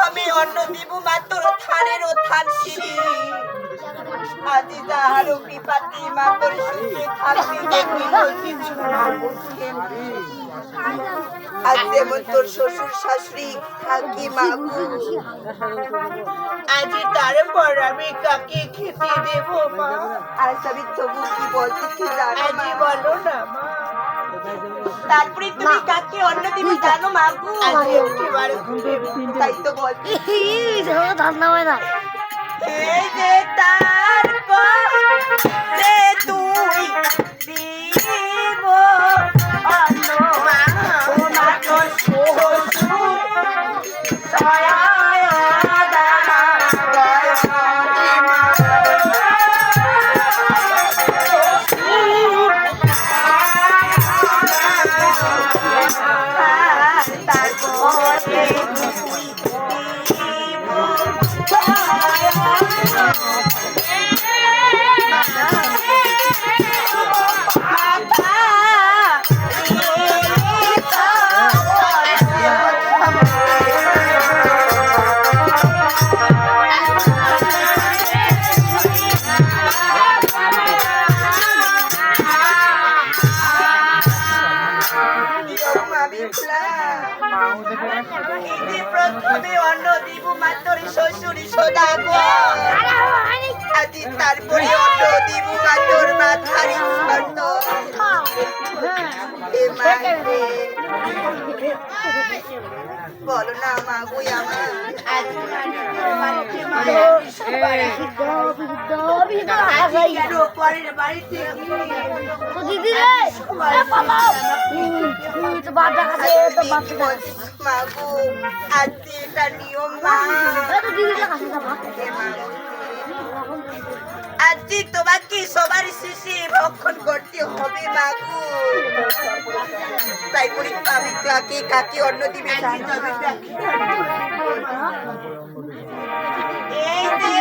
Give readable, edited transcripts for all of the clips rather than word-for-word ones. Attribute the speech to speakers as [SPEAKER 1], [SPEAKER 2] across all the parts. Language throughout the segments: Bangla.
[SPEAKER 1] আমি অন্ন দিব মাত্র থানের ও থান সিঁড়ি আজি যাহার কৃপাতে মাতর সুখে থাকবি দেখবি কিছু আজ যেমন তোর শ্বশুর শাশুড়ি থাকি মাগু আজি তারপর আমি কাকে খেতে দেব মা আজ আমি তবু কি বলতে কি জানো আজি বলো না মা তারপরে তুমি কাকে অন্ন দিবি জানো মাগু আজি একেবারে তাই তো বলছি
[SPEAKER 2] ধান্দা হয় না
[SPEAKER 1] এই যে তারপর যে তুই দিব অন্ন মা তোর শ্বশুর সহায়দা প্রথমে অন্ন দিব মাত্র শ্বশুরি সোদা গো আজি তারপরে অন্ন দিব মাত্র মাথারি শর্ত বলো না মাগো আমার পরের বাড়িতে মাগো আজকে এটা নিয়ম মা আজকে তোমাকে সবার শেষে ভক্ষণ করতে হবে মাগো তাই করি আমি কাকে কাকে অন্ন দিবে এই যে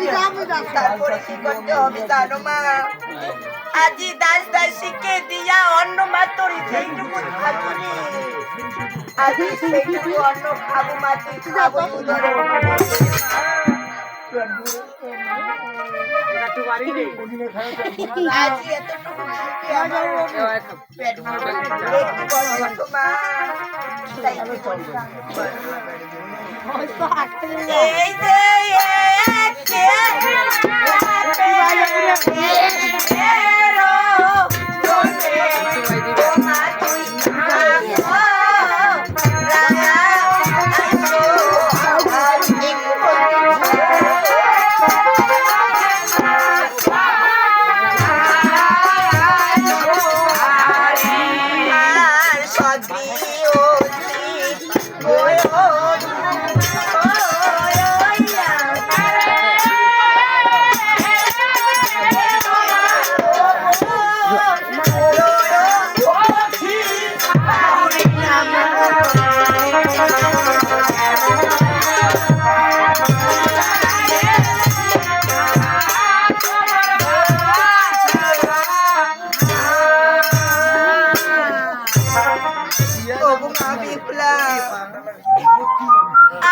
[SPEAKER 1] তারপরে তারপরে কি করতে হবে জানো মা আজি দাস দাসীকে দিয়া অন্ন মাত্র সেইটুকু থাকি আজি সেইটুকু অন্ন খাবো মাত্র খাবো আজি এতটুকু পেট এই যে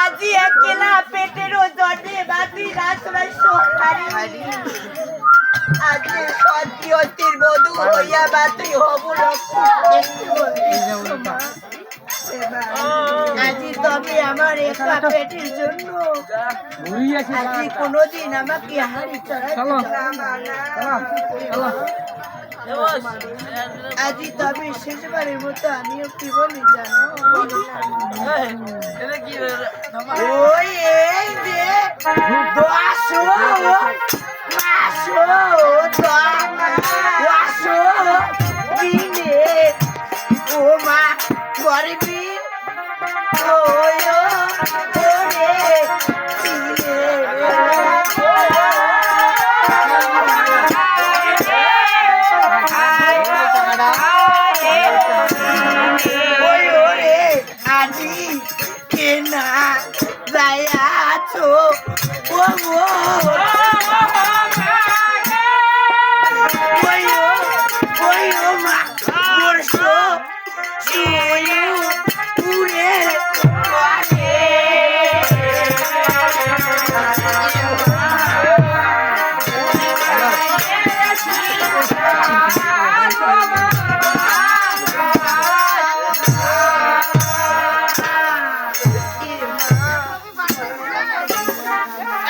[SPEAKER 1] আজি একলা পেটেরও জটে বাতি রাত আজকে সত্যির বধূ হইয়া বা তুই হবু আজি তবে আমার একা পেটের জন্য আজি কোনোদিন আমাকে হাড়ি আজি তবে শেষবারের মতো আমিও কি বলি জানো ওই এই যে 500 দিনে ও মা গরিবি আজি কেনা যায় আছো ও মা বর্ষো পুরে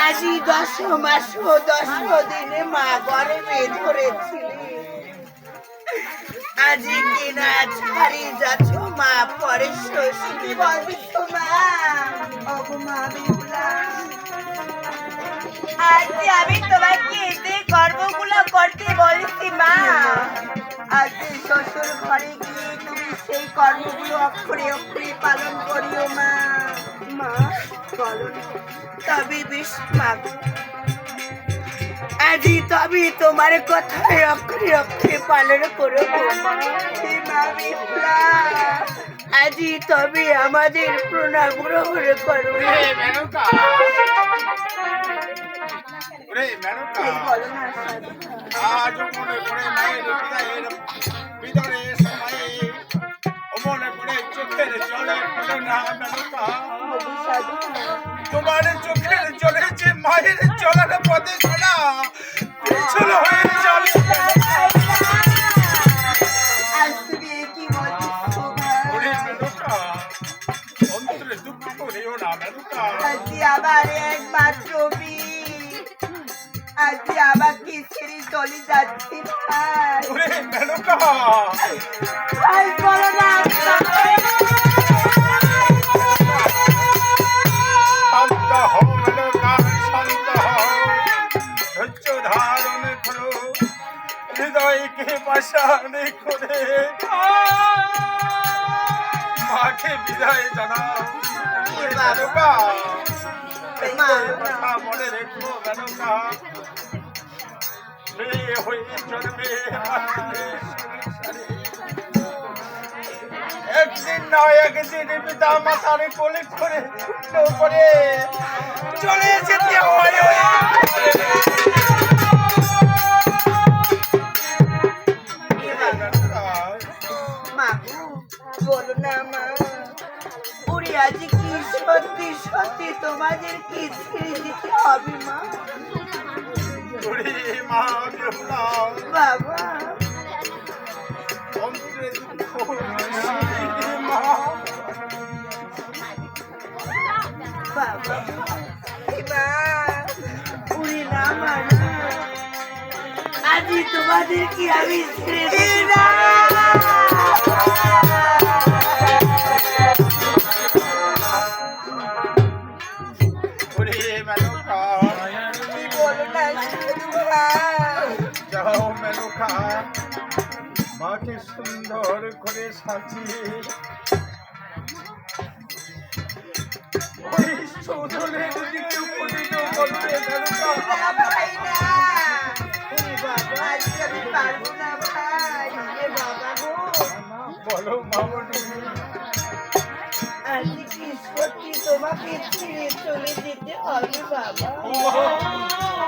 [SPEAKER 1] আজি 10 মাস 10 দিনে মা গর্ভে ধরেছিলি আজি কিনা ছাড়ি যাচ্ছ মা পরে শ্বশুরি বলবি তো মা অগমা বিপুলা আজকে আমি তোমাকে এতে গর্বগুলো করতে বলেছি মা আজকে শ্বশুর ঘরে গিয়ে তুমি সেই কর্মগুলো অক্ষরে অক্ষরে পালন করিও মা মা বলো তবে বেশ মা আজি তবে তোমার কথায় অক্ষরে অক্ষরে পালন করো আজি তবে আমাদের প্রণাম গ্রহণ করো
[SPEAKER 3] তোমার চোখের জলে যে মায়ের চলার পথে শোনা পিছল হয়ে চলে অন্তরে দুঃখ করিও না মেনকা
[SPEAKER 1] আবার একমাত্র আজকে আমাকে ছেড়ে চলে যাচ্ছি
[SPEAKER 3] ওরে মেনকা
[SPEAKER 1] বলো না
[SPEAKER 3] শান্ত হও মেনকা শান্ত হও ধৈর্য ধারণ করো হৃদয়কে পাষাণ করে মাকে বিদায় জানাও মেনকা কথা মনে রেখো মেনকা মেয়ে হয়ে জন্মে একদিন নয় একদিন পিতা মাতার কোলে করে করে চলে যেতে হয়
[SPEAKER 1] বলো না মা ওরে আজ কি সত্যি সত্যি তোমাদের কি ছেড়ে দিতে হবে মা বাবা
[SPEAKER 3] অন্তরে দুঃখ
[SPEAKER 1] বাবা উড়ি না মা আজ তোমাদের কি আমি ছেড়ে দিই না
[SPEAKER 3] যাও মেনকা মাকে সুন্দর করে সাজিয়ে ওই সৌধনের দিকে উপনীত করবে বলো মামনি
[SPEAKER 1] আজ কি সত্যি তোমাকে ছেড়ে চলে যেতে হবে বাবা